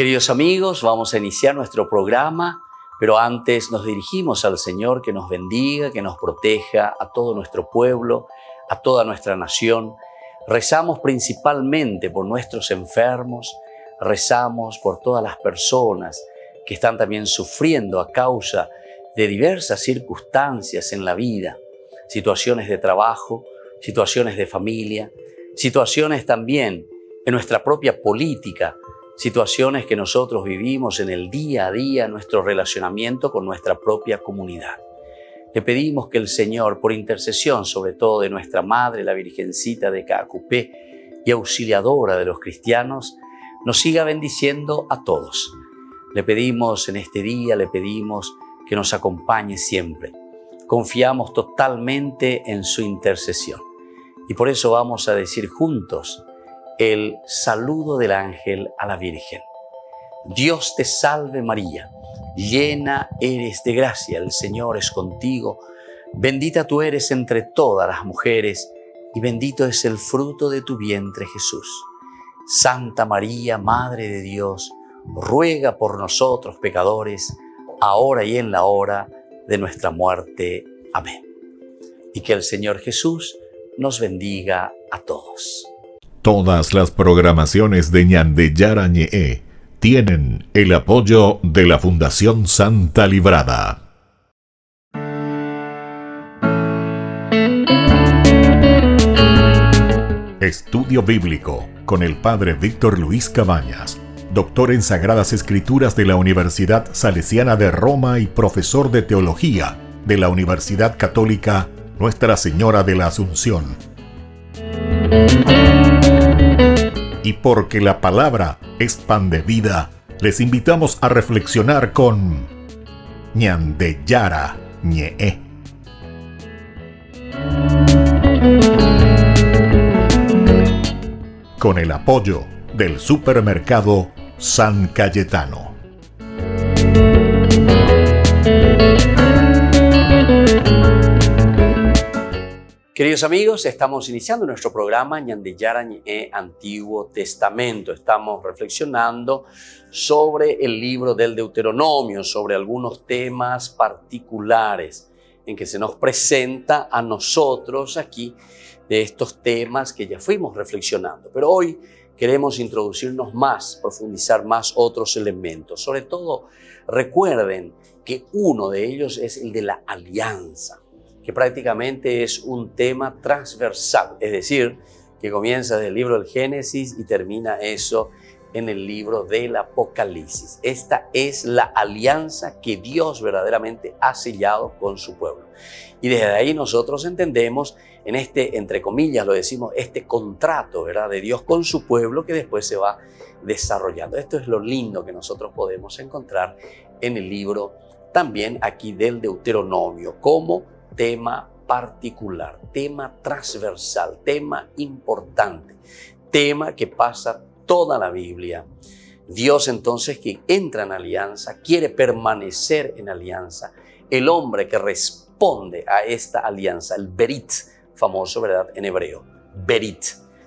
Queridos amigos, vamos a iniciar nuestro programa, pero antes nos dirigimos al Señor que nos bendiga, que nos proteja a todo nuestro pueblo, a toda nuestra nación. Rezamos principalmente por nuestros enfermos, rezamos por todas las personas que están también sufriendo a causa de diversas circunstancias en la vida, situaciones de trabajo, situaciones de familia, situaciones también en nuestra propia política, situaciones que nosotros vivimos en el día a día, nuestro relacionamiento con nuestra propia comunidad. Le pedimos que el Señor, por intercesión sobre todo de nuestra Madre, la Virgencita de Caacupé y auxiliadora de los cristianos, nos siga bendiciendo a todos. Le pedimos en este día, le pedimos que nos acompañe siempre. Confiamos totalmente en su intercesión. Y por eso vamos a decir juntos el saludo del ángel a la Virgen. Dios te salve María, llena eres de gracia, el Señor es contigo. Bendita tú eres entre todas las mujeres y bendito es el fruto de tu vientre Jesús. Santa María, Madre de Dios, ruega por nosotros pecadores, ahora y en la hora de nuestra muerte. Amén. Y que el Señor Jesús nos bendiga a todos. Todas las programaciones de Ñandeyara Ñe'e tienen el apoyo de la Fundación Santa Librada. Estudio Bíblico con el Padre Víctor Luis Cabañas, doctor en Sagradas Escrituras de la Universidad Salesiana de Roma y profesor de Teología de la Universidad Católica Nuestra Señora de la Asunción. Y porque la palabra es pan de vida, les invitamos a reflexionar con Ñandeyara Ñe'e. Con el apoyo del supermercado San Cayetano. Queridos amigos, estamos iniciando nuestro programa Ñandeyara Ñe'e Antiguo Testamento. Estamos reflexionando sobre el libro del Deuteronomio, sobre algunos temas particulares en que se nos presenta a nosotros aquí de estos temas que ya fuimos reflexionando. Pero hoy queremos introducirnos más, profundizar más otros elementos. Sobre todo, recuerden que uno de ellos es el de la alianza, que prácticamente es un tema transversal, es decir, que comienza desde el libro del Génesis y termina eso en el libro del Apocalipsis. Esta es la alianza que Dios verdaderamente ha sellado con su pueblo. Y desde ahí nosotros entendemos en este, entre comillas lo decimos, este contrato, ¿verdad?, de Dios con su pueblo que después se va desarrollando. Esto es lo lindo que nosotros podemos encontrar en el libro también aquí del Deuteronomio, como tema particular, tema transversal, tema importante, tema que pasa toda la Biblia. Dios entonces que entra en alianza, quiere permanecer en alianza. El hombre que responde a esta alianza, el Berit, famoso, ¿verdad?, en hebreo, Berit.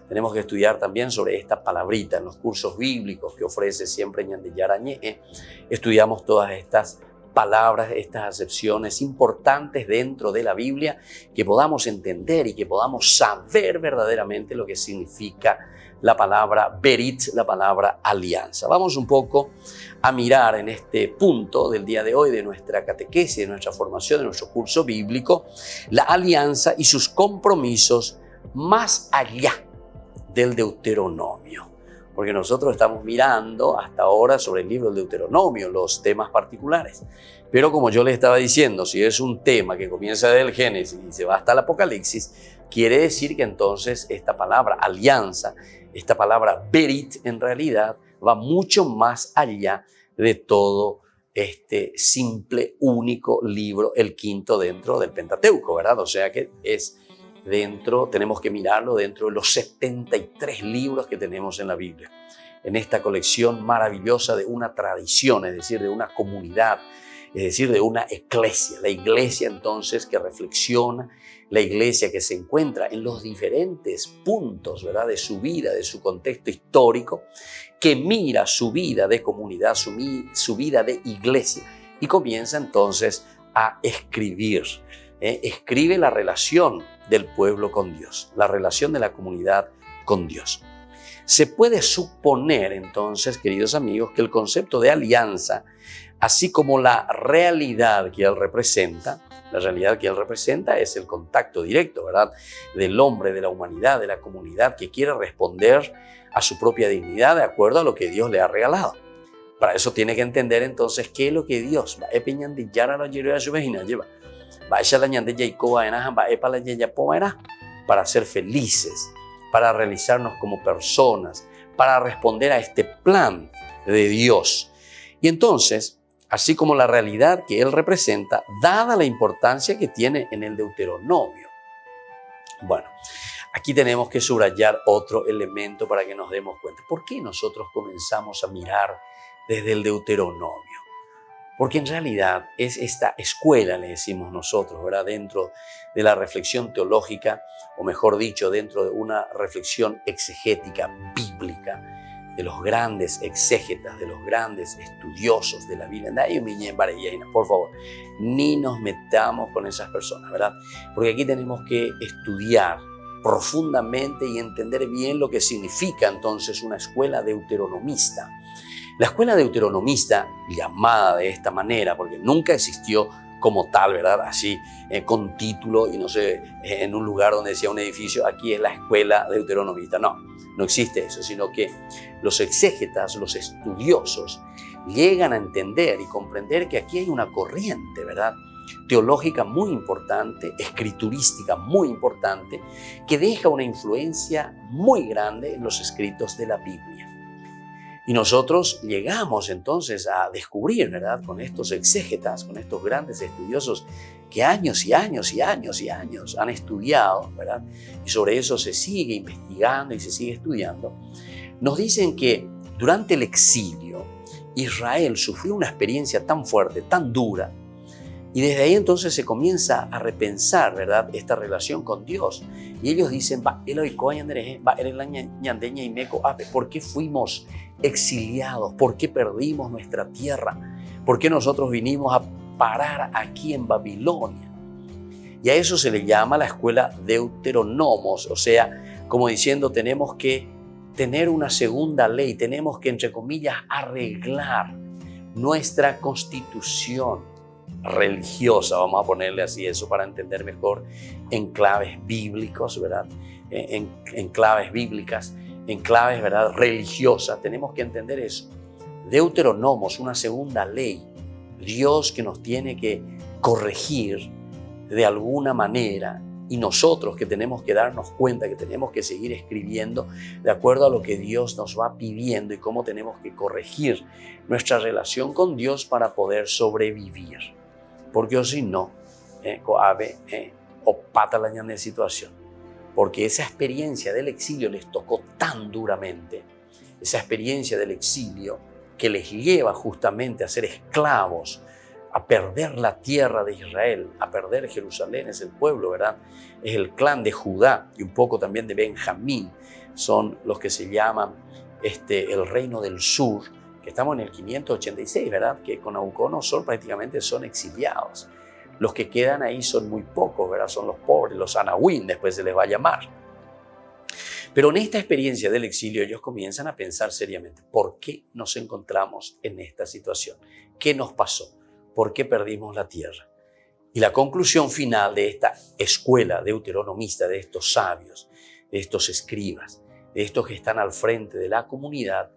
Tenemos que estudiar también sobre esta palabrita en los cursos bíblicos que ofrece siempre Ñandeyara Ñe'e. Estudiamos todas estas palabras, estas acepciones importantes dentro de la Biblia, que podamos entender y que podamos saber verdaderamente lo que significa la palabra Berit, la palabra alianza. Vamos un poco a mirar en este punto del día de hoy de nuestra catequesis, de nuestra formación, de nuestro curso bíblico, la alianza y sus compromisos más allá del Deuteronomio. Porque nosotros estamos mirando hasta ahora sobre el libro del Deuteronomio, los temas particulares. Pero como yo les estaba diciendo, si es un tema que comienza desde el Génesis y se va hasta el Apocalipsis, quiere decir que entonces esta palabra alianza, esta palabra Berit, en realidad va mucho más allá de todo este simple, único libro, el quinto dentro del Pentateuco, ¿verdad? O sea que es dentro, tenemos que mirarlo dentro de los 73 libros que tenemos en la Biblia, en esta colección maravillosa de una tradición, es decir, de una comunidad, es decir, de una eclesia. La iglesia entonces que reflexiona, la iglesia que se encuentra en los diferentes puntos, ¿verdad?, de su vida, de su contexto histórico, que mira su vida de comunidad, su vida de iglesia y comienza entonces a escribir. Escribe la relación del pueblo con Dios, la relación de la comunidad con Dios. Se puede suponer entonces, queridos amigos, que el concepto de alianza, así como la realidad que él representa es el contacto directo, ¿verdad?, del hombre, de la humanidad, de la comunidad que quiere responder a su propia dignidad de acuerdo a lo que Dios le ha regalado. Para eso tiene que entender entonces qué es lo que Dios va para ser felices, para realizarnos como personas, para responder a este plan de Dios. Y entonces, así como la realidad que él representa, dada la importancia que tiene en el Deuteronomio. Bueno, aquí tenemos que subrayar otro elemento para que nos demos cuenta. ¿Por qué nosotros comenzamos a mirar desde el Deuteronomio? Porque en realidad es esta escuela, le decimos nosotros, ¿verdad?, dentro de la reflexión teológica, o mejor dicho, dentro de una reflexión exegética bíblica, de los grandes exégetas, de los grandes estudiosos de la Biblia. Por favor, ni nos metamos con esas personas, ¿verdad? Porque aquí tenemos que estudiar profundamente y entender bien lo que significa entonces una escuela deuteronomista. La escuela deuteronomista, llamada de esta manera, porque nunca existió como tal, ¿verdad?, así, con título y no sé, en un lugar donde decía un edificio, aquí es la escuela deuteronomista. No existe eso, sino que los exégetas, los estudiosos, llegan a entender y comprender que aquí hay una corriente, ¿verdad?, teológica muy importante, escriturística muy importante, que deja una influencia muy grande en los escritos de la Biblia. Y nosotros llegamos entonces a descubrir, ¿verdad?, con estos exégetas, con estos grandes estudiosos que años y años y años y años han estudiado, ¿verdad?, y sobre eso se sigue investigando y se sigue estudiando, nos dicen que durante el exilio Israel sufrió una experiencia tan fuerte, tan dura, y desde ahí entonces se comienza a repensar, ¿verdad?, esta relación con Dios. Y ellos dicen, ¿por qué fuimos exiliados? ¿Por qué perdimos nuestra tierra? ¿Por qué nosotros vinimos a parar aquí en Babilonia? Y a eso se le llama la escuela Deuteronomos, o sea, como diciendo, tenemos que tener una segunda ley, tenemos que, entre comillas, arreglar nuestra constitución religiosa, vamos a ponerle así eso para entender mejor, en claves bíblicos, ¿verdad?, en claves bíblicas, en claves, ¿verdad?, religiosas. Tenemos que entender eso. Deuteronomos, una segunda ley, Dios que nos tiene que corregir de alguna manera, y nosotros que tenemos que darnos cuenta que tenemos que seguir escribiendo de acuerdo a lo que Dios nos va pidiendo y cómo tenemos que corregir nuestra relación con Dios para poder sobrevivir. Porque o si no, o pata la ñande situación. Porque esa experiencia del exilio les tocó tan duramente, esa experiencia del exilio que les lleva justamente a ser esclavos, a perder la tierra de Israel, a perder Jerusalén, es el pueblo, ¿verdad? Es el clan de Judá y un poco también de Benjamín, son los que se llaman el reino del sur, que estamos en el 586, ¿verdad?, que con Nabucodonosor prácticamente son exiliados. Los que quedan ahí son muy pocos, ¿verdad?, son los pobres, los anahuín, después se les va a llamar. Pero en esta experiencia del exilio ellos comienzan a pensar seriamente, ¿por qué nos encontramos en esta situación? ¿Qué nos pasó? ¿Por qué perdimos la tierra? Y la conclusión final de esta escuela deuteronomista, de estos sabios, de estos escribas, de estos que están al frente de la comunidad,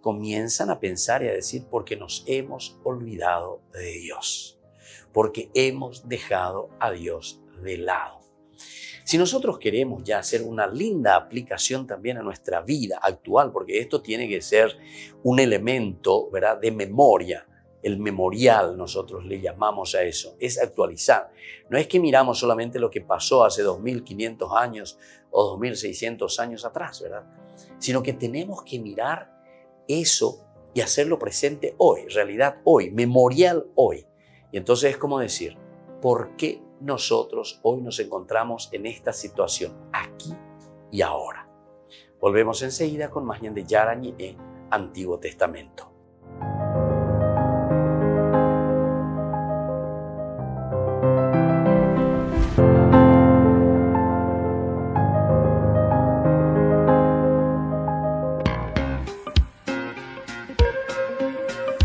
comienzan a pensar y a decir, porque nos hemos olvidado de Dios, porque hemos dejado a Dios de lado. Si nosotros queremos ya hacer una linda aplicación también a nuestra vida actual, porque esto tiene que ser un elemento, ¿verdad?, de memoria, el memorial nosotros le llamamos a eso, es actualizar. No es que miramos solamente lo que pasó hace 2500 años o 2600 años atrás, ¿verdad?, sino que tenemos que mirar eso y hacerlo presente hoy, realidad hoy, memorial hoy. Y entonces es como decir, ¿por qué nosotros hoy nos encontramos en esta situación, aquí y ahora? Volvemos enseguida con más Ñande Yarañi en Antiguo Testamento.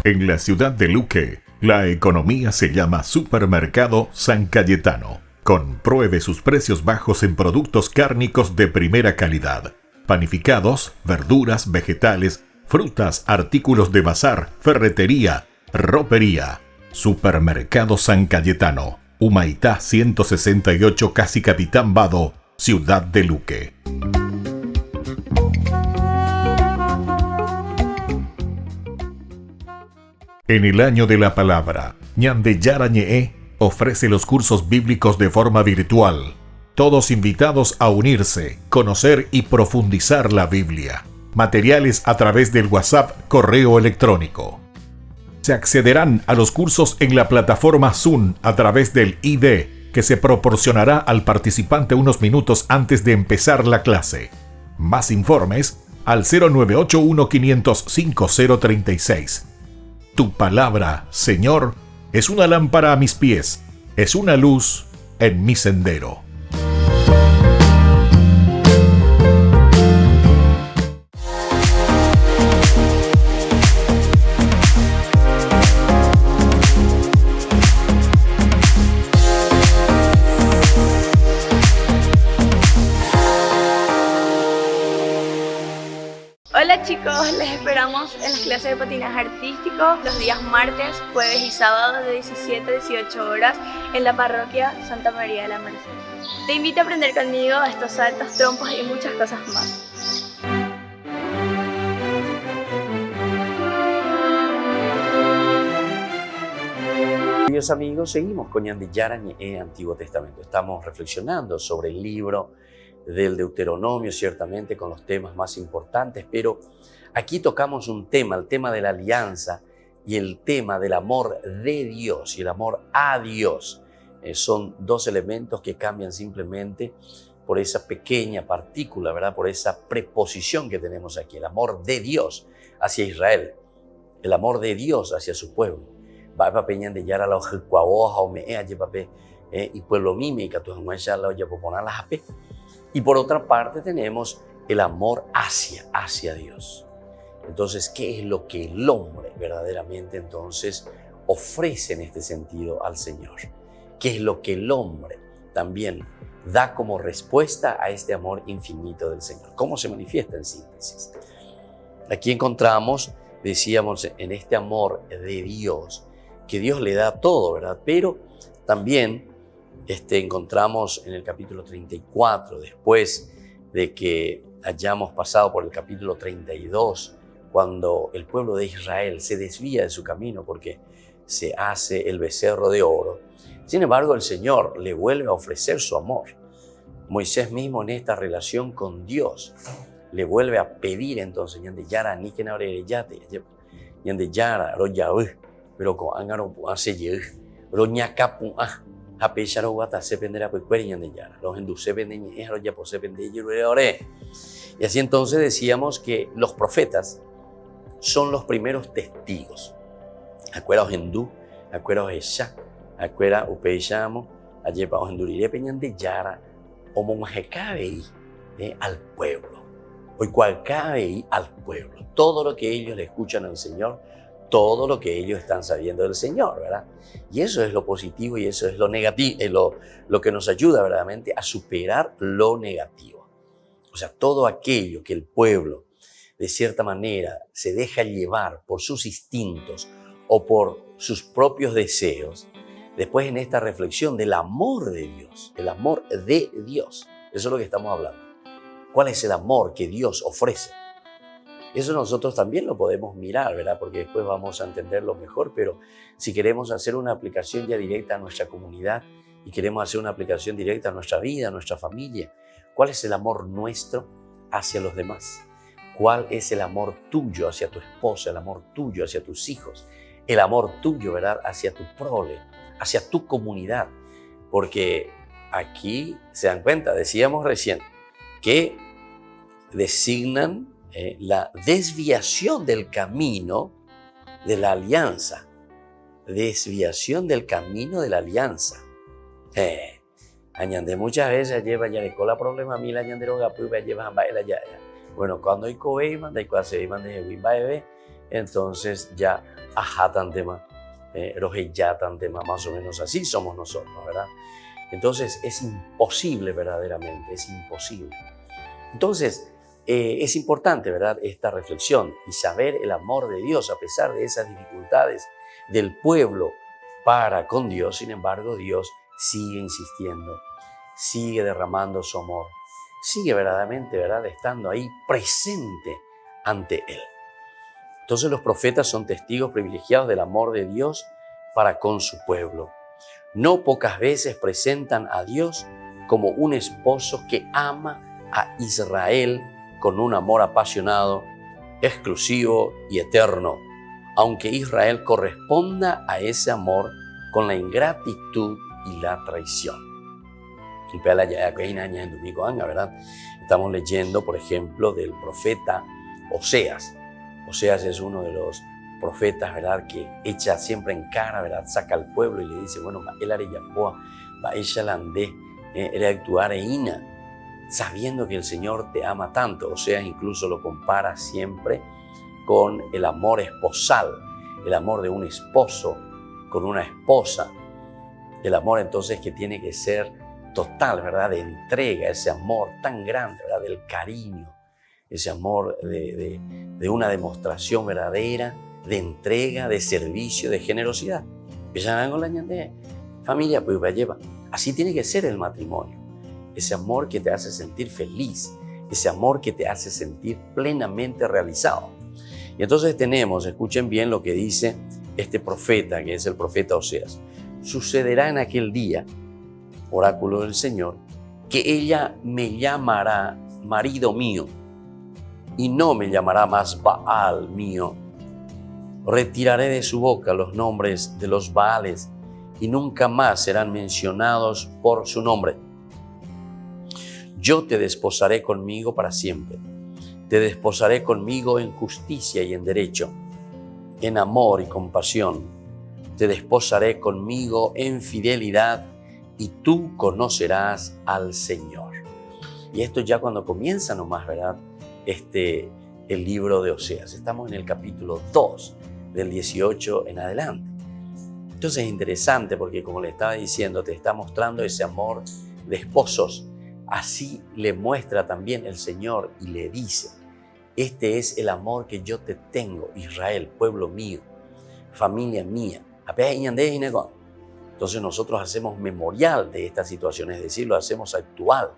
En la ciudad de Luque, la economía se llama Supermercado San Cayetano. Compruebe sus precios bajos en productos cárnicos de primera calidad. Panificados, verduras, vegetales, frutas, artículos de bazar, ferretería, ropería. Supermercado San Cayetano, Humaitá 168, Casi Capitán Vado, ciudad de Luque. En el año de la palabra, Ñande Yarañe ofrece los cursos bíblicos de forma virtual. Todos invitados a unirse, conocer y profundizar la Biblia. Materiales a través del WhatsApp, correo electrónico. Se accederán a los cursos en la plataforma Zoom a través del ID, que se proporcionará al participante unos minutos antes de empezar la clase. Más informes al 0981 505 036. Tu palabra, Señor, es una lámpara a mis pies, es una luz en mi sendero. Hola chicos, les esperamos en las clases de patinaje artístico los días martes, jueves y sábados de 17 a 18 horas en la parroquia Santa María de la Merced. Te invito a aprender conmigo estos saltos, trompos y muchas cosas más. Queridos amigos, seguimos con Ñande Yarañi en Antiguo Testamento. Estamos reflexionando sobre el libro del Deuteronomio, ciertamente con los temas más importantes, pero aquí tocamos un tema, el tema de la alianza y el tema del amor de Dios y el amor a Dios. Son dos elementos que cambian simplemente por esa pequeña partícula, ¿verdad? Por esa preposición que tenemos aquí, el amor de Dios hacia Israel, el amor de Dios hacia su pueblo. Y pueblo mímica, y por otra parte tenemos el amor hacia Dios. Entonces, ¿qué es lo que el hombre verdaderamente entonces ofrece en este sentido al Señor? ¿Qué es lo que el hombre también da como respuesta a este amor infinito del Señor? ¿Cómo se manifiesta en síntesis? Aquí encontramos, decíamos, en este amor de Dios, que Dios le da todo, ¿verdad? Pero también encontramos en el capítulo 34, después de que hayamos pasado por el capítulo 32, cuando el pueblo de Israel se desvía de su camino porque se hace el becerro de oro. Sin embargo, el Señor le vuelve a ofrecer su amor. Moisés mismo en esta relación con Dios le vuelve a pedir entonces, Ñande Yara, ni que no yate, Ñande Yara, ro yaú, pero con angaro hace yaú, ro ñacapu a pesar guata se penderá pues Ñande Yara, los hindúes se venden y ya pues se venden y así entonces decíamos que los profetas son los primeros testigos. Acuerda hindú, acuerda esa, acuerda upeyamo, ayepa hinduriré Ñande Yara, o monjecabe al pueblo. Hoy cual cabe al pueblo. Todo lo que ellos le escuchan al Señor, todo lo que ellos están sabiendo del Señor, ¿verdad? Y eso es lo positivo y eso es lo negativo, lo que nos ayuda verdaderamente a superar lo negativo. O sea, todo aquello que el pueblo, de cierta manera, se deja llevar por sus instintos o por sus propios deseos, después en esta reflexión del amor de Dios, el amor de Dios, eso es lo que estamos hablando. ¿Cuál es el amor que Dios ofrece? Eso nosotros también lo podemos mirar, ¿verdad? Porque después vamos a entenderlo mejor, pero si queremos hacer una aplicación ya directa a nuestra comunidad y queremos hacer una aplicación directa a nuestra vida, a nuestra familia, ¿cuál es el amor nuestro hacia los demás? ¿Cuál es el amor tuyo hacia tu esposa, el amor tuyo hacia tus hijos, el amor tuyo, ¿verdad?, hacia tu prole, hacia tu comunidad, porque aquí se dan cuenta, decíamos recién, que designan la desviación del camino de la alianza. Desviación del camino de la alianza. Añande muchas veces lleva ya de cola problema mil añandero gapu va lleva baila ya. Bueno, cuando hay coe manda y cuando se manda de win baebe, entonces ya ajatan tema, rojillatan tema, más o menos así somos nosotros, ¿verdad? Entonces es imposible verdaderamente, es imposible. Entonces es importante, ¿verdad?, esta reflexión y saber el amor de Dios a pesar de esas dificultades del pueblo para con Dios. Sin embargo, Dios sigue insistiendo, sigue derramando su amor, sigue verdaderamente, ¿verdad?, estando ahí presente ante Él. Entonces los profetas son testigos privilegiados del amor de Dios para con su pueblo. No pocas veces presentan a Dios como un esposo que ama a Israel con un amor apasionado, exclusivo y eterno, aunque Israel corresponda a ese amor con la ingratitud y la traición. ¿Verdad? Estamos leyendo, por ejemplo, del profeta Oseas. Oseas es uno de los profetas, ¿verdad?, que echa siempre en cara, ¿verdad?, saca al pueblo y le dice, bueno, él haré yapoa, va ella landé, él actuar eina, sabiendo que el Señor te ama tanto. Oseas incluso lo compara siempre con el amor esposal, el amor de un esposo con una esposa, el amor entonces que tiene que ser total, ¿verdad?, de entrega, ese amor tan grande, ¿verdad?, del cariño, ese amor de una demostración verdadera de entrega, de servicio, de generosidad. Familia, pues lleva. Así tiene que ser el matrimonio. Ese amor que te hace sentir feliz, ese amor que te hace sentir plenamente realizado. Y entonces tenemos, escuchen bien lo que dice este profeta, que es el profeta Oseas. Sucederá en aquel día, oráculo del Señor, que ella me llamará marido mío y no me llamará más Baal mío. Retiraré de su boca los nombres de los Baales y nunca más serán mencionados por su nombre. Yo te desposaré conmigo para siempre. Te desposaré conmigo en justicia y en derecho, en amor y compasión. Te desposaré conmigo en fidelidad y tú conocerás al Señor. Y esto ya cuando comienza nomás, ¿verdad?, el libro de Oseas. Estamos en el capítulo 2, del 18 en adelante. Entonces es interesante porque, como le estaba diciendo, te está mostrando ese amor de esposos. Así le muestra también el Señor y le dice, este es el amor que yo te tengo, Israel, pueblo mío, familia mía. Entonces nosotros hacemos memorial de esta situación, es decir, lo hacemos actual.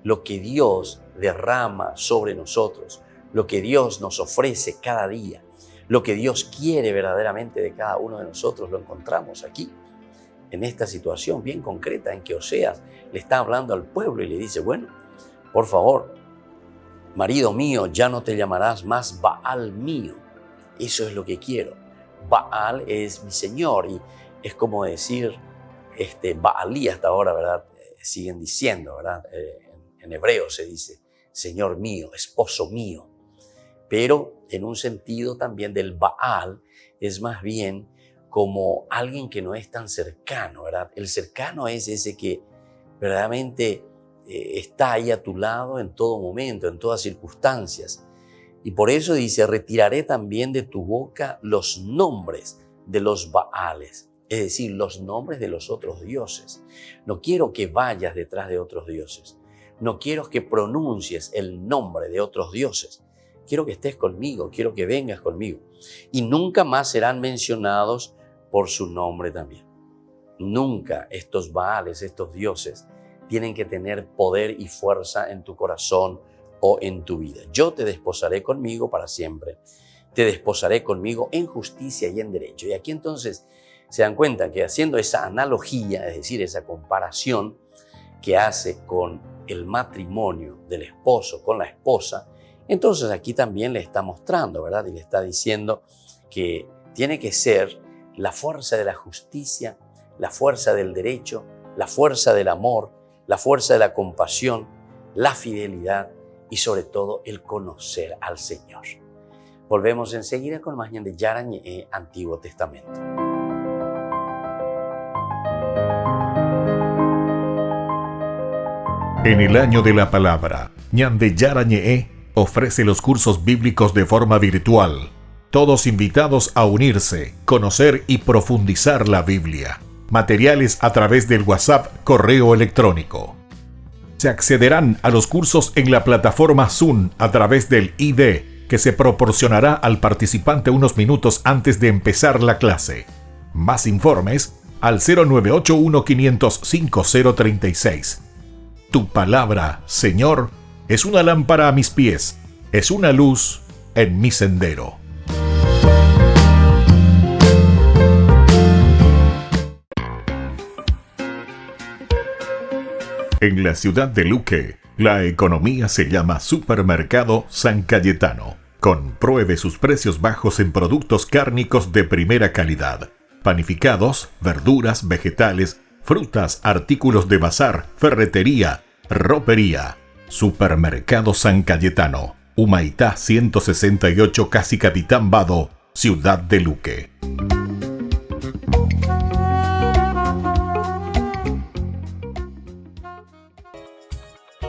Lo que Dios derrama sobre nosotros, lo que Dios nos ofrece cada día, lo que Dios quiere verdaderamente de cada uno de nosotros, lo encontramos aquí, en esta situación bien concreta en que Oseas le está hablando al pueblo y le dice, bueno, por favor, marido mío, ya no te llamarás más Baal mío. Eso es lo que quiero. Baal es mi Señor y es como decir Baalí hasta ahora, ¿verdad? Siguen diciendo, ¿verdad? En hebreo se dice, Señor mío, esposo mío. Pero en un sentido también del Baal es más bien como alguien que no es tan cercano, ¿verdad? El cercano es ese que verdaderamente está ahí a tu lado en todo momento, en todas circunstancias. Y por eso dice, retiraré también de tu boca los nombres de los Baales, es decir, los nombres de los otros dioses. No quiero que vayas detrás de otros dioses. No quiero que pronuncies el nombre de otros dioses. Quiero que estés conmigo, quiero que vengas conmigo. Y nunca más serán mencionados por su nombre también. Nunca estos Baales, estos dioses, tienen que tener poder y fuerza en tu corazón o en tu vida. Yo te desposaré conmigo para siempre. Te desposaré conmigo en justicia y en derecho. Y aquí entonces se dan cuenta que haciendo esa analogía, es decir, esa comparación que hace con el matrimonio del esposo con la esposa, entonces aquí también le está mostrando, ¿verdad? Y le está diciendo que tiene que ser la fuerza de la justicia, la fuerza del derecho, la fuerza del amor, la fuerza de la compasión, la fidelidad y sobre todo el conocer al Señor. Volvemos enseguida con más Ñan de Yarañe Antiguo Testamento. En el año de la palabra, Ñan de Yarañe ofrece los cursos bíblicos de forma virtual. Todos invitados a unirse, conocer y profundizar la Biblia. Materiales a través del WhatsApp, correo electrónico. Se accederán a los cursos en la plataforma Zoom a través del ID, que se proporcionará al participante unos minutos antes de empezar la clase. Más informes al 0981-500-5036. Tu palabra, Señor, es una lámpara a mis pies, es una luz en mi sendero. En la ciudad de Luque, la economía se llama Supermercado San Cayetano. Compruebe sus precios bajos en productos cárnicos de primera calidad. Panificados, verduras, vegetales, frutas, artículos de bazar, ferretería, ropería. Supermercado San Cayetano, Humaitá 168, Casi Capitán Vado, ciudad de Luque.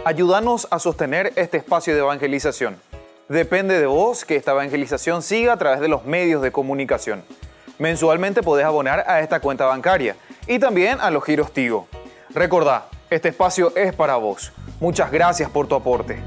Ayúdanos a sostener este espacio de evangelización. Depende de vos que esta evangelización siga a través de los medios de comunicación. Mensualmente podés abonar a esta cuenta bancaria y también a los giros Tigo. Recordá, este espacio es para vos. Muchas gracias por tu aporte.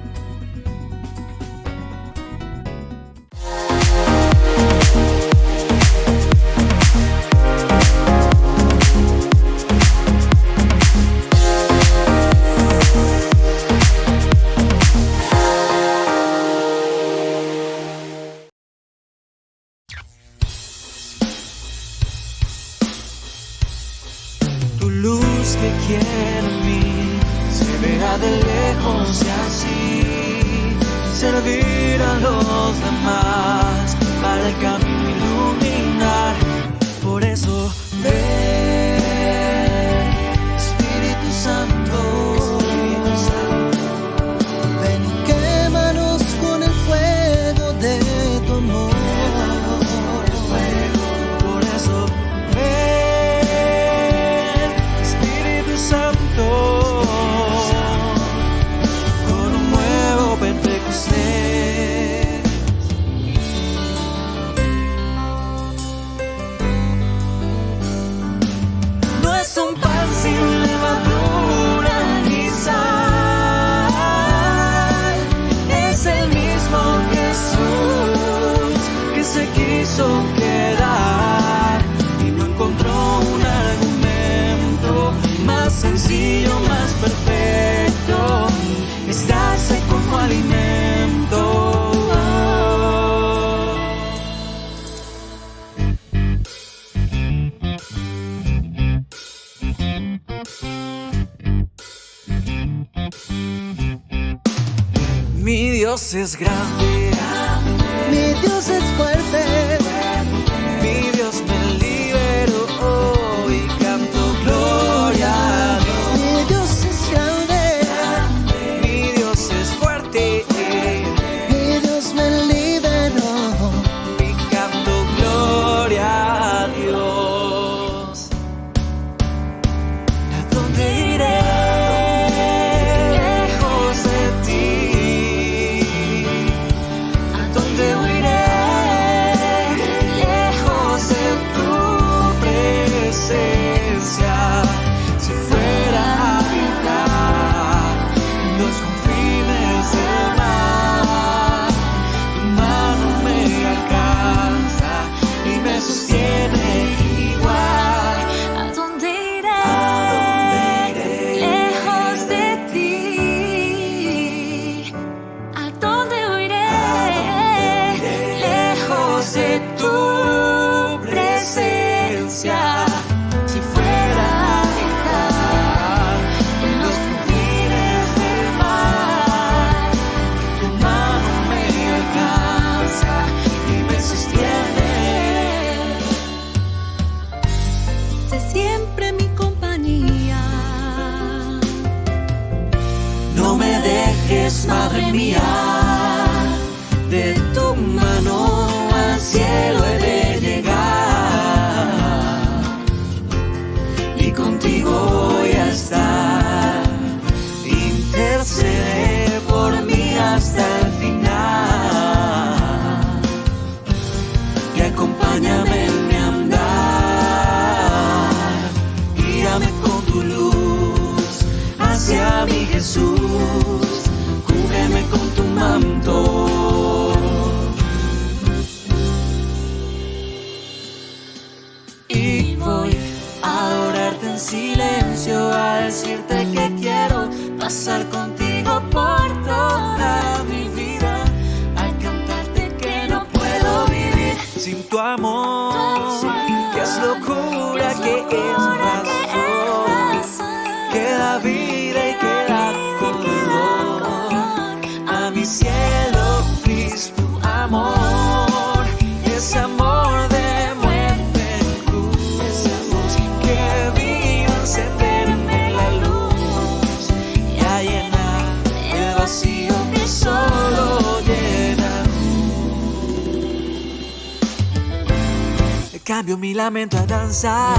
Tu luz que quiere en mí se verá de lejos y así servir a los demás para el camino iluminar. Por eso ven, Espíritu Santo, ven y quémanos con el fuego de tu amor. Por eso ven, Espíritu Santo, con un nuevo Pentecostés. No es un pan sin levadura ni sal, es el mismo Jesús que se quiso quedar y no encontró un argumento más sencillo, más perfecto, es darse como alimento. Mi Dios es grande, mi Dios es fuerte, mi Dios me liberó y canto gloria a Dios. Mi Dios es grande, mi Dios es fuerte, mi Dios me liberó y canto gloria a Dios. ¿A dónde iré? Lejos de ti. ¿A dónde huiré? Madre mía, de tu mano al cielo he de llegar y contigo voy a estar. Intercede por mí hasta el final y acompáñame en mi andar. Guíame con tu luz hacia mi Jesús, cúbreme con tu manto. Y voy a orarte en silencio, a decirte que quiero pasar contigo por toda mi vida, al cantarte que no puedo vivir sin tu amor, que es locura, que es razón, que da vida y que da color a mi cielo, Cristo, amor, ese amor de muerte en cruz, que vino a encenderme la luz y a llenar el vacío que solo llena tú. Cambio mi lamento a danza,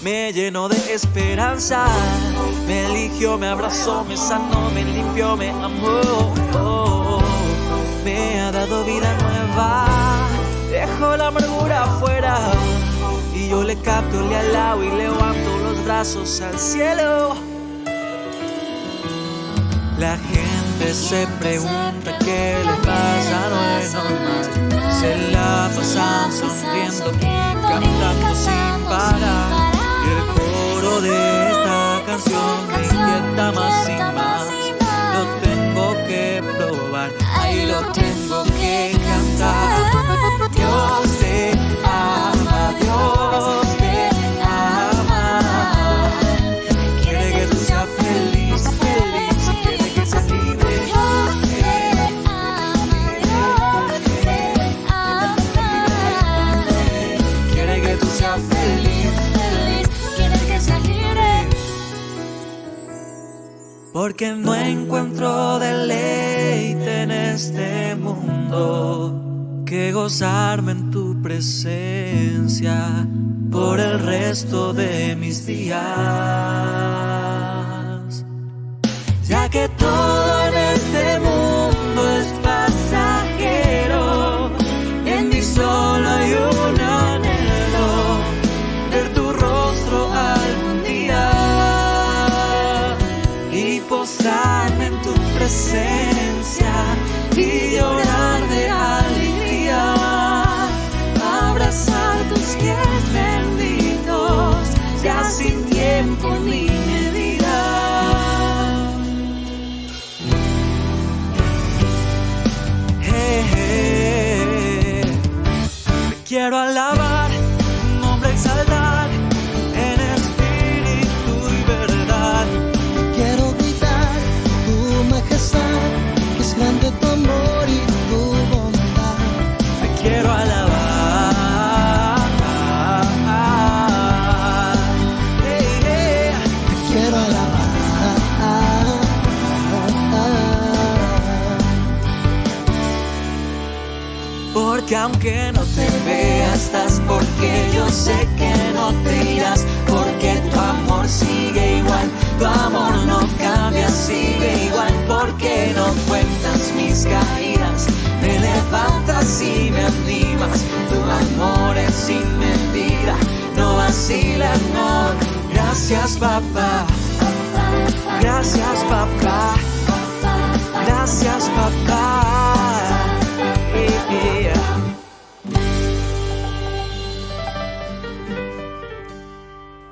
me llenó de esperanza, me eligió, me abrazó, me sanó, me limpió, me amó, me ha dado vida nueva, dejó la amargura afuera y yo le capto, le alabo y levanto los brazos al cielo. La gente se pregunta qué le pasa, no es normal, se la pasan sonriendo y cantando sin parar. Y el coro de esta canción me inquieta más y más. Lo tengo que probar, ahí lo tengo que cantar. Dios te ama, Dios te ama. Quiere que tú seas feliz, feliz. Quiere que seas libre. Dios te ama. Quiere que tú seas feliz, feliz. Quiere que seas libre. Porque no encuentro deleite en este mundo que gozarme en tu presencia por el resto de mis días, ya que todo en este mundo es pasajero. En mí solo hay un anhelo, ver tu rostro algún día y postrarme en tu presencia y llorar de alegría, abrazar tus pies benditos, ya sin tiempo ni medida. Te quiero alabar, tu nombre exaltar, en espíritu y verdad. Quiero gritar tu majestad, es grande tu amor y tu bondad. Te quiero alabar, Te quiero alabar. porque aunque no te vea estás, porque yo sé que no te irás, porque tu amor sigue igual, tu amor no cambia, sigue igual, porque no cuentas mis caídas, me levantas y me animas, tu amor es sin medida, no vacila, no. Gracias papá, gracias papá, gracias papá.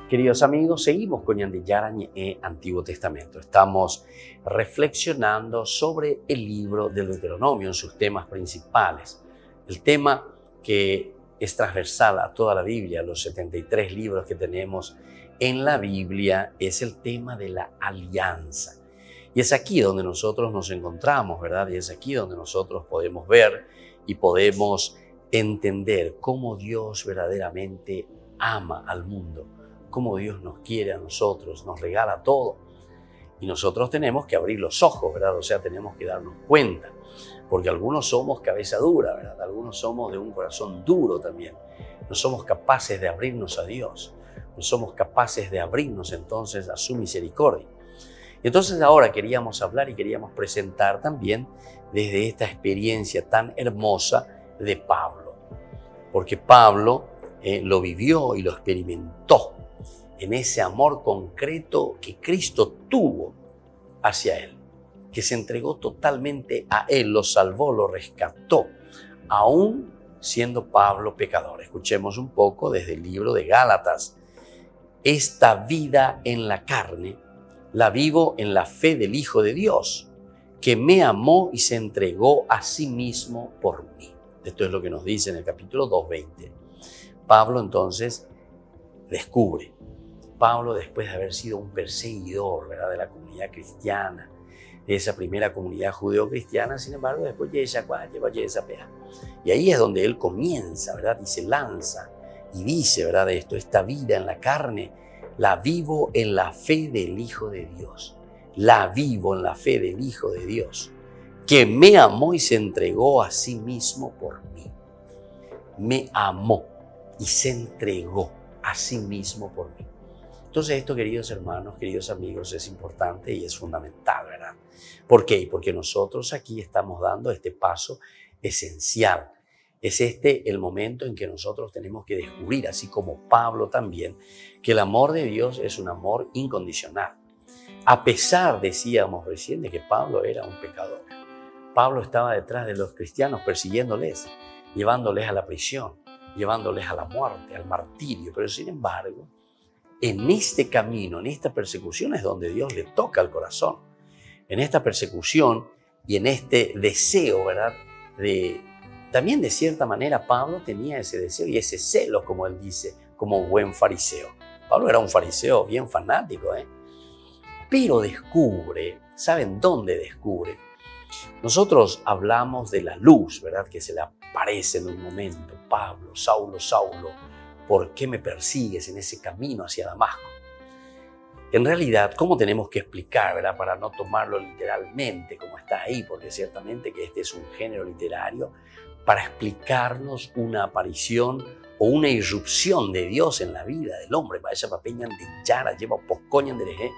Queridos amigos, seguimos con Ñandiyarañe Antiguo Testamento. Estamos reflexionando sobre el libro del Deuteronomio en sus temas principales. El tema que es transversal a toda la Biblia, los 73 libros que tenemos en la Biblia, es el tema de la alianza. Y es aquí donde nosotros nos encontramos, ¿verdad? Y es aquí donde nosotros podemos ver y podemos entender cómo Dios verdaderamente ama al mundo, cómo Dios nos quiere a nosotros, nos regala todo. Y nosotros tenemos que abrir los ojos, ¿verdad? O sea, tenemos que darnos cuenta, porque algunos somos cabeza dura, ¿verdad? Algunos somos de un corazón duro también. No somos capaces de abrirnos a Dios, no somos capaces de abrirnos entonces a su misericordia. Y entonces ahora queríamos hablar y queríamos presentar también desde esta experiencia tan hermosa de Pablo, porque Pablo lo vivió y lo experimentó en ese amor concreto que Cristo tuvo hacia él, que se entregó totalmente a él, lo salvó, lo rescató, aún siendo Pablo pecador. Escuchemos un poco desde el libro de Gálatas. Esta vida en la carne la vivo en la fe del Hijo de Dios, que me amó y se entregó a sí mismo por mí. Esto es lo que nos dice en el capítulo 2:20. Pablo entonces descubre. Pablo, después de haber sido un perseguidor, ¿verdad?, de la comunidad cristiana, de esa primera comunidad judeo-cristiana, sin embargo, después llega esa pea. Y ahí es donde él comienza, ¿verdad?, y se lanza y dice, ¿verdad?, de esto: esta vida en la carne la vivo en la fe del Hijo de Dios. La vivo en la fe del Hijo de Dios, que me amó y se entregó a sí mismo por mí. Me amó y se entregó a sí mismo por mí. Entonces esto, queridos hermanos, queridos amigos, es importante y es fundamental, ¿verdad? ¿Por qué? Porque nosotros aquí estamos dando este paso esencial. Es el momento en que nosotros tenemos que descubrir, así como Pablo también, que el amor de Dios es un amor incondicional. A pesar, decíamos recién, de que Pablo era un pecador. Pablo estaba detrás de los cristianos persiguiéndoles, llevándoles a la prisión, llevándoles a la muerte, al martirio. Pero sin embargo, en este camino, en esta persecución es donde Dios le toca el corazón. En esta persecución y en este deseo, ¿verdad?, también de cierta manera Pablo tenía ese deseo y ese celo, como él dice, como buen fariseo. Pablo era un fariseo bien fanático, pero descubre, ¿saben dónde descubre? Nosotros hablamos de la luz, ¿verdad?, que se le aparece en un momento. Pablo, Saulo, Saulo, ¿por qué me persigues en ese camino hacia Damasco? En realidad, ¿cómo tenemos que explicar, ¿verdad?, para no tomarlo literalmente como está ahí? Porque ciertamente que este es un género literario para explicarnos una aparición o una irrupción de Dios en la vida del hombre. Vaya papel ñande yara, lleva posco ñandere,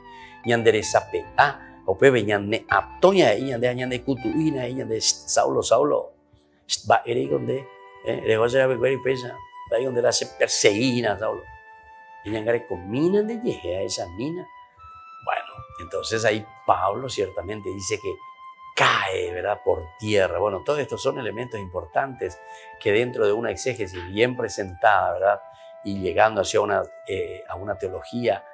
ñandere sape a, o pebe ñande aptoña y ñande ñande kutuina y ñande Saulo, Saulo, va erigonde, regoza a ver pesa, va donde la se perseguina Saulo. Y ñangare cominan de llegue a esa mina. Bueno, entonces ahí Pablo ciertamente dice que cae, ¿verdad?, por tierra. Bueno, todos estos son elementos importantes que dentro de una exégesis bien presentada, ¿verdad?, y llegando hacia a una teología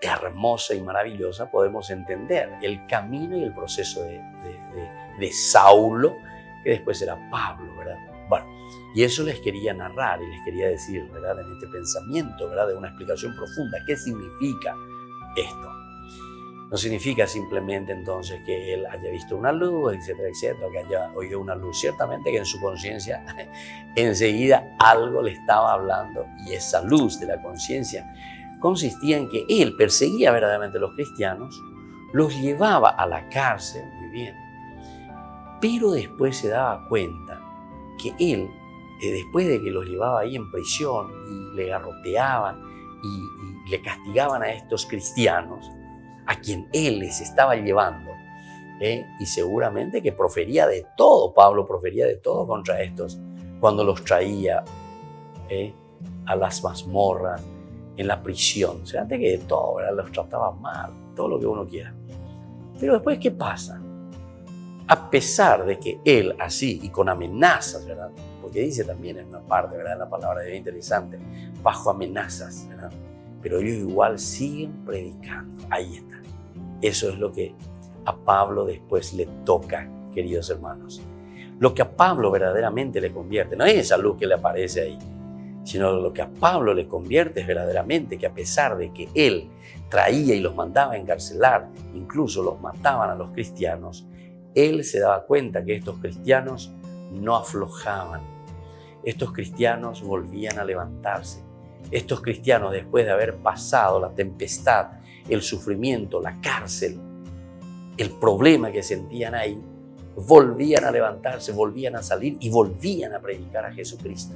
hermosa y maravillosa, podemos entender el camino y el proceso de Saulo, que después era Pablo, ¿verdad? Bueno, y eso les quería narrar y les quería decir, ¿verdad?, en este pensamiento, ¿verdad?, de una explicación profunda. ¿Qué significa esto? No significa simplemente entonces que él haya visto una luz, etcétera, etcétera, que haya oído una luz. Ciertamente que en su conciencia enseguida algo le estaba hablando, y esa luz de la conciencia consistía en que él perseguía verdaderamente a los cristianos, los llevaba a la cárcel, muy bien, pero después se daba cuenta que él, después de que los llevaba ahí en prisión y le garroteaban y le castigaban a estos cristianos, a quien él les estaba llevando, y seguramente que profería de todo, Pablo profería de todo contra estos, cuando los traía a las mazmorras, en la prisión. O sea, antes que de todo, ¿verdad?, los trataba mal, todo lo que uno quiera. Pero después, ¿qué pasa? A pesar de que él así, y con amenazas, ¿verdad?, porque dice también en una parte, ¿verdad?, en la palabra de Dios interesante, bajo amenazas, ¿verdad?, pero ellos igual siguen predicando. Ahí está. Eso es lo que a Pablo después le toca, queridos hermanos. Lo que a Pablo verdaderamente le convierte, no es esa luz que le aparece ahí, sino lo que a Pablo le convierte es verdaderamente que, a pesar de que él traía y los mandaba a encarcelar, incluso los mataban a los cristianos, él se daba cuenta que estos cristianos no aflojaban. Estos cristianos volvían a levantarse. Estos cristianos, después de haber pasado la tempestad, el sufrimiento, la cárcel, el problema que sentían ahí, volvían a levantarse, volvían a salir y volvían a predicar a Jesucristo.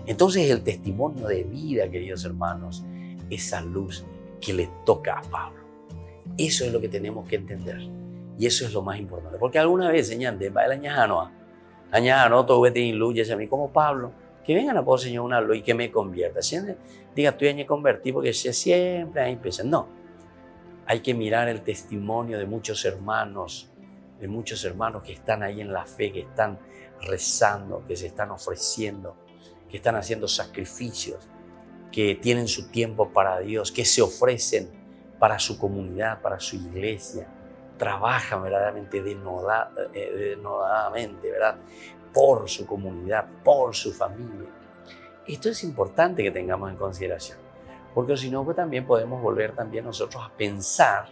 Entonces el testimonio de vida, queridos hermanos, esa luz que le toca a Pablo. Eso es lo que tenemos que entender. Y eso es lo más importante. Porque alguna vez, señor, de va el añano, todo que te iluye a mí como Pablo, que vengan a por Señor una luz y que me convierta. Diga, tú ya me convertí porque siempre ahí empieza. No. Hay que mirar el testimonio de muchos hermanos que están ahí en la fe, que están rezando, que se están ofreciendo, que están haciendo sacrificios, que tienen su tiempo para Dios, que se ofrecen para su comunidad, para su iglesia, trabajan verdaderamente denodadamente, ¿verdad? Por su comunidad, por su familia. Esto es importante que tengamos en consideración, porque si no, pues también podemos volver también nosotros a pensar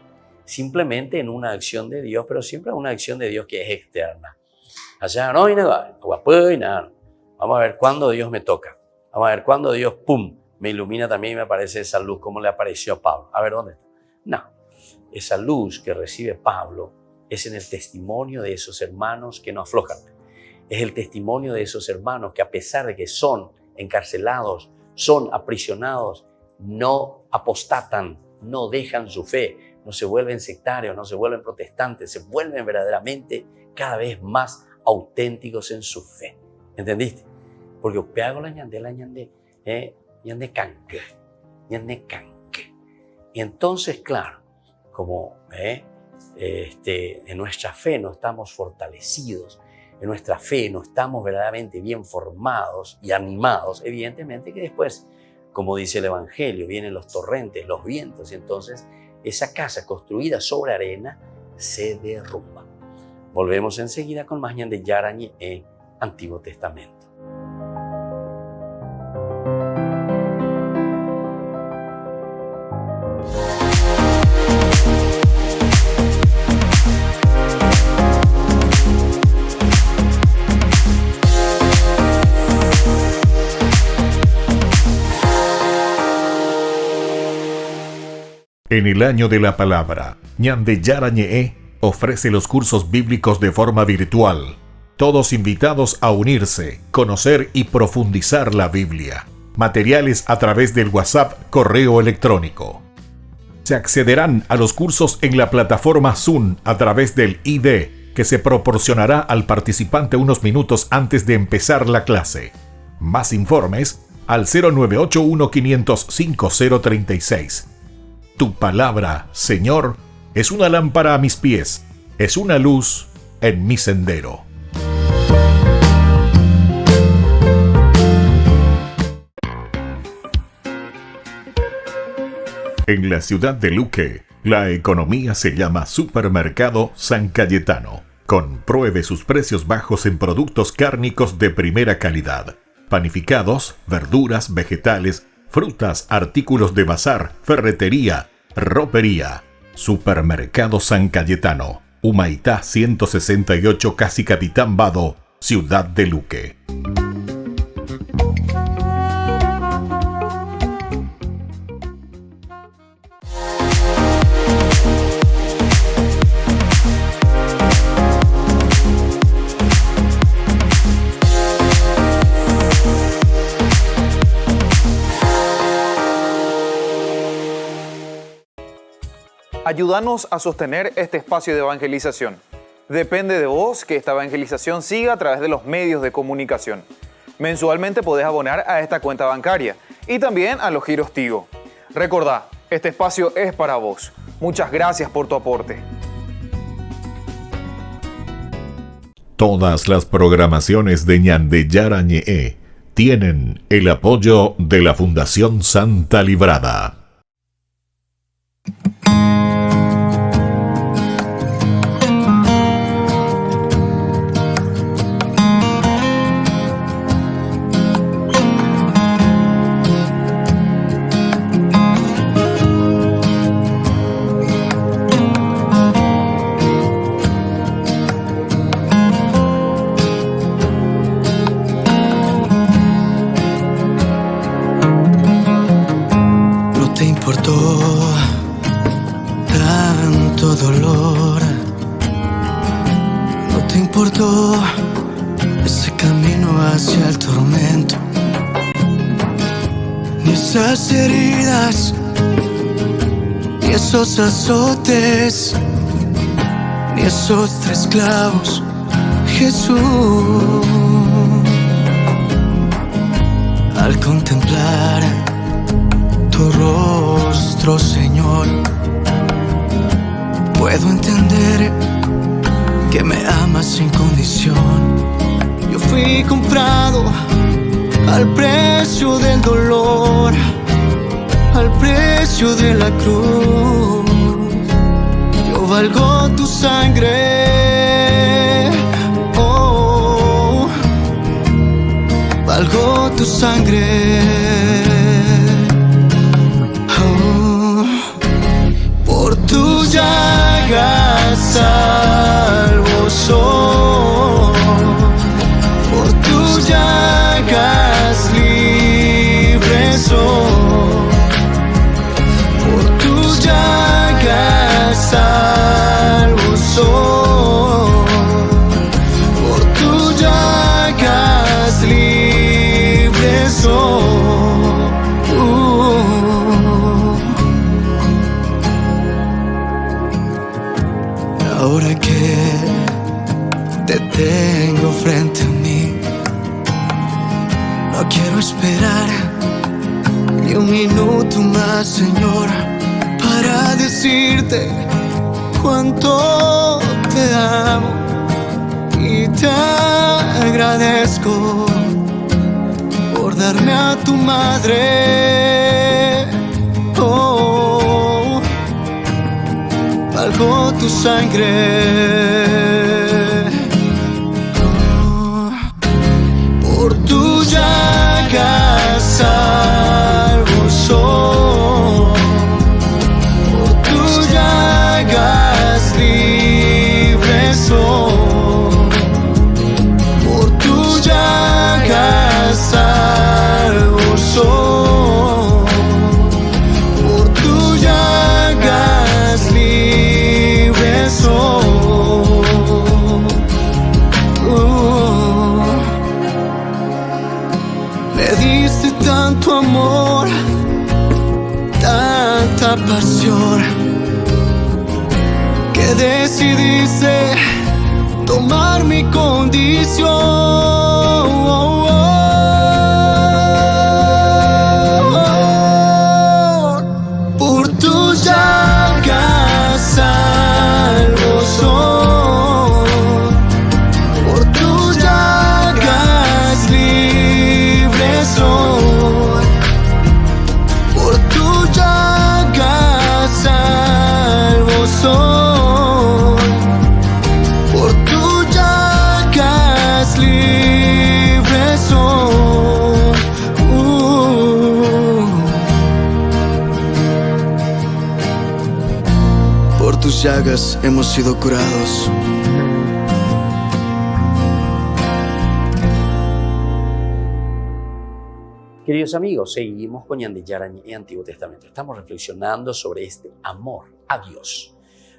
simplemente en una acción de Dios, pero siempre una acción de Dios que es externa. Allá no hay nada, vamos a ver cuándo Dios me toca, vamos a ver cuándo Dios, pum, me ilumina también y me aparece esa luz, como le apareció a Pablo. A ver, ¿dónde está? No, esa luz que recibe Pablo es en el testimonio de esos hermanos que no aflojan. Es el testimonio de esos hermanos que, a pesar de que son encarcelados, son aprisionados, no apostatan, no dejan su fe, no se vuelven sectarios, no se vuelven protestantes, se vuelven verdaderamente cada vez más auténticos en su fe. ¿Entendiste? Porque peago la ñande canque. Y entonces, claro, como en nuestra fe no estamos fortalecidos, en nuestra fe no estamos verdaderamente bien formados y animados, evidentemente que después, como dice el Evangelio, vienen los torrentes, los vientos, y entonces esa casa construida sobre arena se derrumba. Volvemos enseguida con más ñande yarañe Antiguo Testamento. En el año de la palabra, ñande yarañe ofrece los cursos bíblicos de forma virtual. Todos invitados a unirse, conocer y profundizar la Biblia. Materiales a través del WhatsApp, correo electrónico. Se accederán a los cursos en la plataforma Zoom a través del ID, que se proporcionará al participante unos minutos antes de empezar la clase. Más informes al 0981-500-5036. Tu palabra, Señor, es una lámpara a mis pies, es una luz en mi sendero. En la ciudad de Luque, la economía se llama Supermercado San Cayetano. Compruebe sus precios bajos en productos cárnicos de primera calidad. Panificados, verduras, vegetales, frutas, artículos de bazar, ferretería, ropería. Supermercado San Cayetano, Humaitá 168, Casi Capitán Vado, ciudad de Luque. Ayúdanos a sostener este espacio de evangelización. Depende de vos que esta evangelización siga a través de los medios de comunicación. Mensualmente podés abonar a esta cuenta bancaria y también a los giros Tigo. Recordá, este espacio es para vos. Muchas gracias por tu aporte. Todas las programaciones de ñande yarañe tienen el apoyo de la Fundación Santa Librada. Tanto dolor te importó ese camino hacia el tormento, ni esas heridas, ni esos azotes, ni esos 3 clavos, Jesús. Al contemplar tu rostro, Señor, puedo entender que me amas sin condición. Yo fui comprado al precio del dolor, al precio de la cruz. Yo valgo tu sangre, oh, valgo tu sangre, oh, por tus llagas salvo soy, por tus llagas libre soy, por tus llagas salvo soy, por tus llagas libre soy. Ahora que te tengo frente a mí, no quiero esperar ni un minuto más, Señor, para decirte cuánto te amo y te agradezco por darme a tu madre. Oh, valgo tu sangre, oh, por tus llagas salvo soy, por tus llagas libre soy, por tus llagas salvo soy, por tus llagas libre soy. Me diste tanto amor, tanta pasión, que decidiste tomar mi condición. Por tus llagas salvo soy, por tus llagas libre soy, por tus llagas salvo soy, por tus llagas libre soy. Por tus llagas hemos sido curados. Queridos amigos, seguimos con Ñande Yarañe en Antiguo Testamento. Estamos reflexionando sobre este amor a Dios,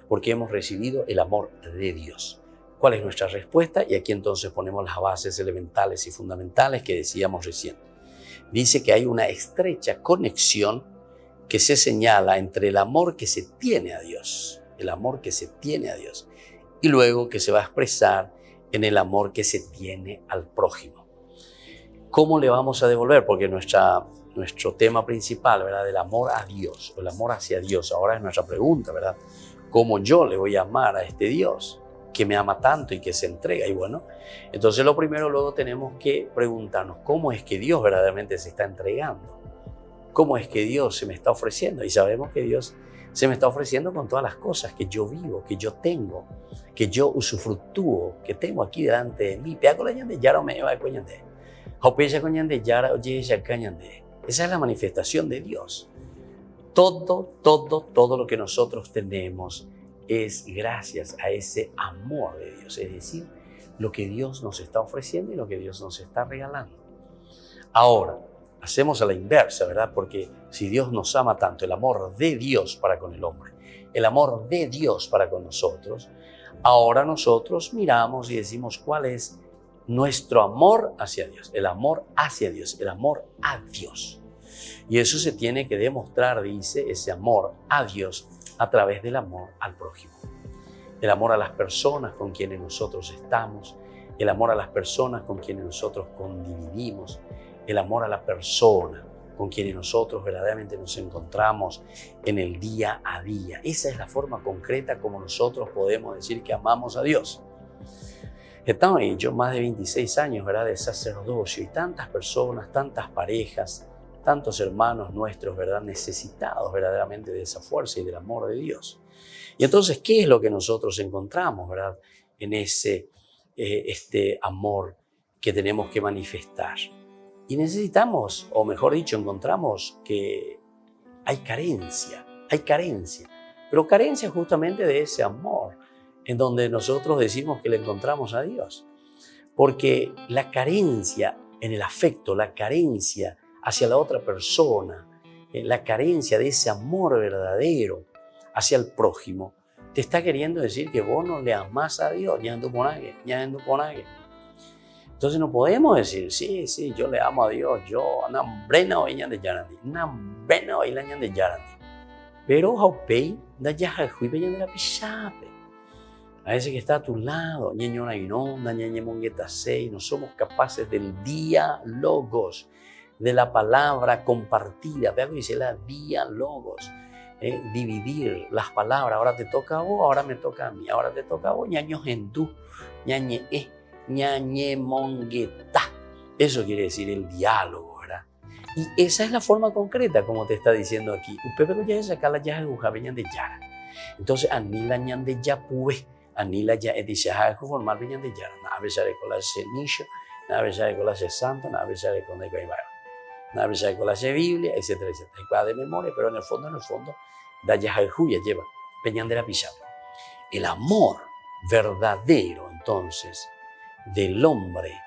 porque hemos recibido el amor de Dios. ¿Cuál es nuestra respuesta? Y aquí entonces ponemos las bases elementales y fundamentales que decíamos recién. Dice que hay una estrecha conexión que se señala entre el amor que se tiene a Dios, el amor que se tiene a Dios, y luego que se va a expresar en el amor que se tiene al prójimo. ¿Cómo le vamos a devolver? Porque nuestro tema principal, ¿verdad?, del amor a Dios, el amor hacia Dios, ahora es nuestra pregunta, ¿verdad? ¿Cómo yo le voy a amar a este Dios que me ama tanto y que se entrega? Y bueno, entonces lo primero luego tenemos que preguntarnos, ¿cómo es que Dios verdaderamente se está entregando? ¿Cómo es que Dios se me está ofreciendo? Y sabemos que Dios se me está ofreciendo con todas las cosas que yo vivo, que yo tengo, que yo usufructúo, que tengo aquí delante de mí. Esa es la manifestación de Dios. Todo lo que nosotros tenemos es gracias a ese amor de Dios, es decir, lo que Dios nos está ofreciendo y lo que Dios nos está regalando. Ahora, hacemos a la inversa, ¿verdad? Porque si Dios nos ama tanto, el amor de Dios para con el hombre, el amor de Dios para con nosotros, Ahora nosotros miramos y decimos cuál es nuestro amor hacia Dios, el amor hacia Dios, el amor a Dios. Y eso se tiene que demostrar, dice, ese amor a Dios a través del amor al prójimo. El amor a las personas con quienes nosotros estamos, el amor a las personas con quienes nosotros convivimos, el amor a la persona con quienes nosotros verdaderamente nos encontramos en el día a día. Esa es la forma concreta como nosotros podemos decir que amamos a Dios. Estamos ahí, yo más de 26 años, ¿verdad?, de sacerdocio, y tantas personas, tantas parejas, tantos hermanos nuestros, ¿verdad?, necesitados verdaderamente de esa fuerza y del amor de Dios. Y entonces, ¿qué es lo que nosotros encontramos, ¿verdad?, en ese amor que tenemos que manifestar? Y necesitamos, o mejor dicho, encontramos que hay carencia, pero carencia justamente de ese amor, en donde nosotros decimos que le encontramos a Dios. Porque la carencia en el afecto, la carencia hacia la otra persona, la carencia de ese amor verdadero hacia el prójimo, te está queriendo decir que vos no le amás a Dios, Entonces no podemos decir, sí, yo le amo a Dios, yo, pero haupei da yaja hui beñan de la pichape. A ese que está a tu lado, no somos capaces del diálogos, de la palabra compartida. Vea que dice la diálogos, dividir las palabras. Ahora te toca a vos, ahora me toca a mí, ahora te toca a vos, ñaño gendú, ñañe ñañe mongueta. Eso quiere decir el diálogo, ¿verdad? Y esa es la forma concreta como te está diciendo aquí. Upepe lo ya saca la yaja de de yara. Entonces, anila ñan de yapue. Anila ya edisha formar beñan de yara. Nada besar con la senisho, nada besar con la santo, nada besar con la ibaibara, nada besar con la Biblia, etcétera, etcétera. Igual de memoria, pero en el fondo, da ya lleva beñan de la pisada. El amor verdadero, entonces, del hombre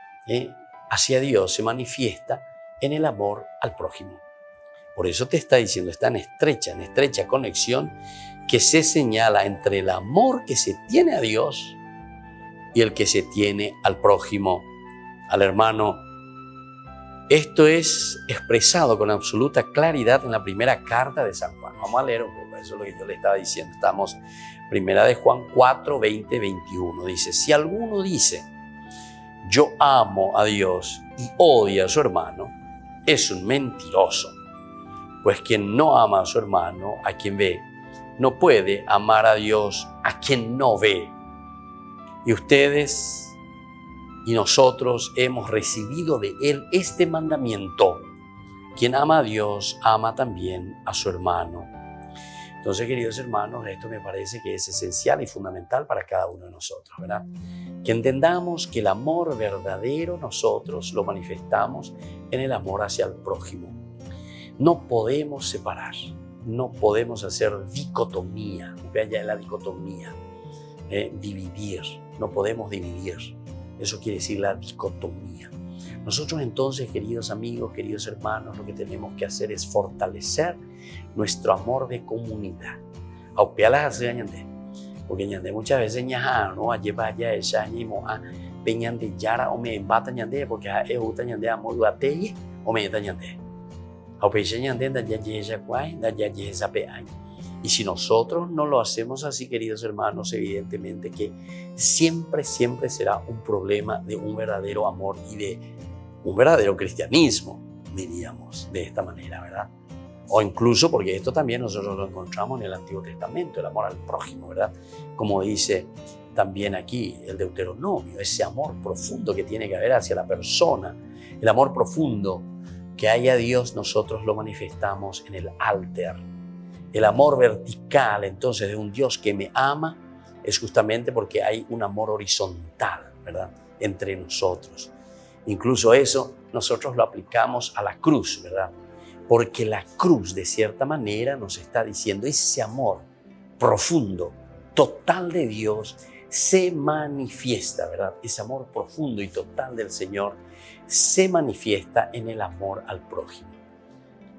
hacia Dios se manifiesta en el amor al prójimo. Por eso te está diciendo, está en estrecha conexión que se señala entre el amor que se tiene a Dios y el que se tiene al prójimo, al hermano. Esto es expresado con absoluta claridad en la primera carta de San Juan. Vamos a leer un poco, eso es lo que yo le estaba diciendo. Estamos, primera de Juan 4, 20, 21. Dice, si alguno dice, yo amo a Dios y odia a su hermano, es un mentiroso. Pues quien no ama a su hermano, a quien ve, no puede amar a Dios a quien no ve. Y ustedes y nosotros hemos recibido de Él este mandamiento. Quien ama a Dios, ama también a su hermano. Entonces, queridos hermanos, esto me parece que es esencial y fundamental para cada uno de nosotros, ¿verdad? Que entendamos que el amor verdadero nosotros lo manifestamos en el amor hacia el prójimo. No podemos separar, no podemos hacer dicotomía, vaya la dicotomía, dividir, no podemos dividir. Eso quiere decir la dicotomía. Nosotros entonces, queridos amigos, queridos hermanos, lo que tenemos que hacer es fortalecer nuestro amor de comunidad. Porque ñande muchas veces ñaja, no lleva allá esa ñimoja, peñande yara o me embata ñande, porque es gusta ñande amor guateye o me está ñande. Y si nosotros no lo hacemos así, queridos hermanos, evidentemente que siempre será un problema de un verdadero amor y de un verdadero cristianismo, diríamos, de esta manera, ¿verdad? O incluso, porque esto también nosotros lo encontramos en el Antiguo Testamento, el amor al prójimo, ¿verdad? Como dice también aquí el Deuteronomio, ese amor profundo que tiene que haber hacia la persona, el amor profundo que hay a Dios, nosotros lo manifestamos en el altar. El amor vertical, entonces, de un Dios que me ama es justamente porque hay un amor horizontal, ¿verdad?, entre nosotros. Incluso eso nosotros lo aplicamos a la cruz, ¿verdad? Porque la cruz, de cierta manera, nos está diciendo ese amor profundo, total de Dios, se manifiesta, ¿verdad? Ese amor profundo y total del Señor se manifiesta en el amor al prójimo.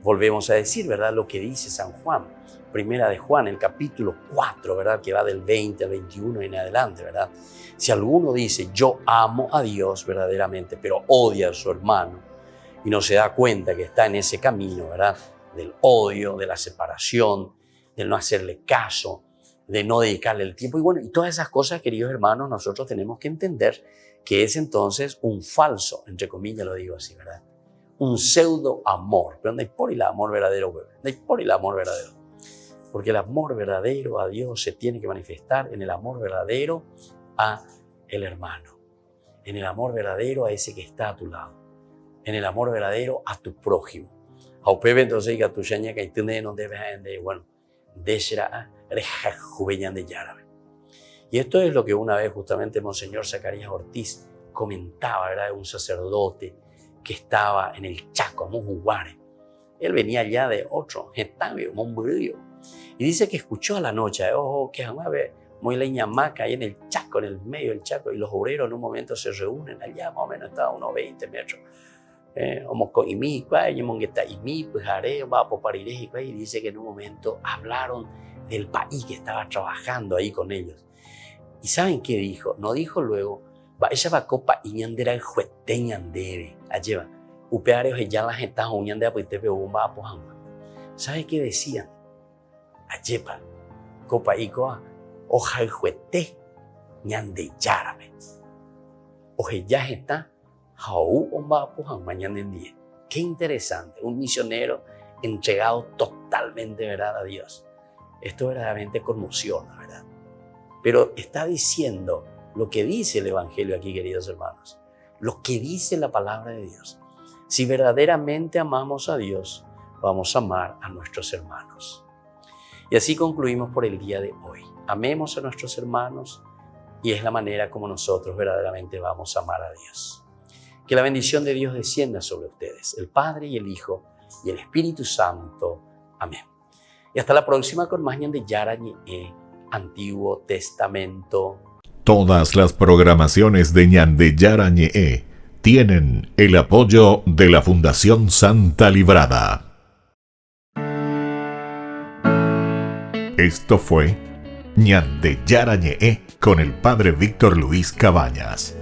volvemos a decir, ¿verdad? Lo que dice San Juan, primera de Juan, el capítulo 4, ¿verdad? Que va del 20 al 21 en adelante, ¿verdad? Si alguno dice, yo amo a Dios verdaderamente, pero odia a su hermano y no se da cuenta que está en ese camino, ¿verdad? Del odio, de la separación, del no hacerle caso, de no dedicarle el tiempo. Y bueno, y todas esas cosas, queridos hermanos, nosotros tenemos que entender que es entonces un falso, entre comillas lo digo así, ¿verdad? Un pseudo amor. Pero no hay por el amor verdadero, no hay por el amor verdadero. Porque el amor verdadero a Dios se tiene que manifestar en el amor verdadero a el hermano, en el amor verdadero a ese que está a tu lado, en el amor verdadero a tu prójimo. A upebe entonces que a tu yaña que tiene no debe de bueno, de será reja juveñan de yárabe. Y esto es lo que una vez justamente Monseñor Zacarías Ortiz comentaba, ¿verdad? De un sacerdote que estaba en el Chaco, Monjuguare. Él venía allá de otro, Getafe, Monburillo. Y dice que escuchó a la noche, que a ver, muy leñamaca ahí en el Chaco, en el medio del Chaco, y los obreros en un momento se reúnen allá, más o menos estaba a unos 20 metros. Y dice que en un momento hablaron del país que estaba trabajando ahí con ellos. ¿Y saben qué dijo? No dijo luego, ella va a copa y ñandera el juete ñandebe, allá upeareos ya la gente está ñandera pues te veo bomba apojama. ¿Sabe qué decían? Ayepa, copa y coa, oja el juete ñande yárabe. Oje ya está, jau bomba apojama mañana en día. Qué interesante, un misionero entregado totalmente, ¿verdad?, a Dios. Esto verdaderamente conmociona, ¿verdad? Pero está diciendo lo que dice el Evangelio aquí, queridos hermanos. Lo que dice la palabra de Dios. Si verdaderamente amamos a Dios, vamos a amar a nuestros hermanos. Y así concluimos por el día de hoy. Amemos a nuestros hermanos y es la manera como nosotros verdaderamente vamos a amar a Dios. Que la bendición de Dios descienda sobre ustedes, el Padre y el Hijo y el Espíritu Santo. Amén. Y hasta la próxima con más de Yarañe Antiguo Testamento. Todas las programaciones de Ñande Yarañe tienen el apoyo de la Fundación Santa Librada. Esto fue Ñande Yarañe con el Padre Víctor Luis Cabañas.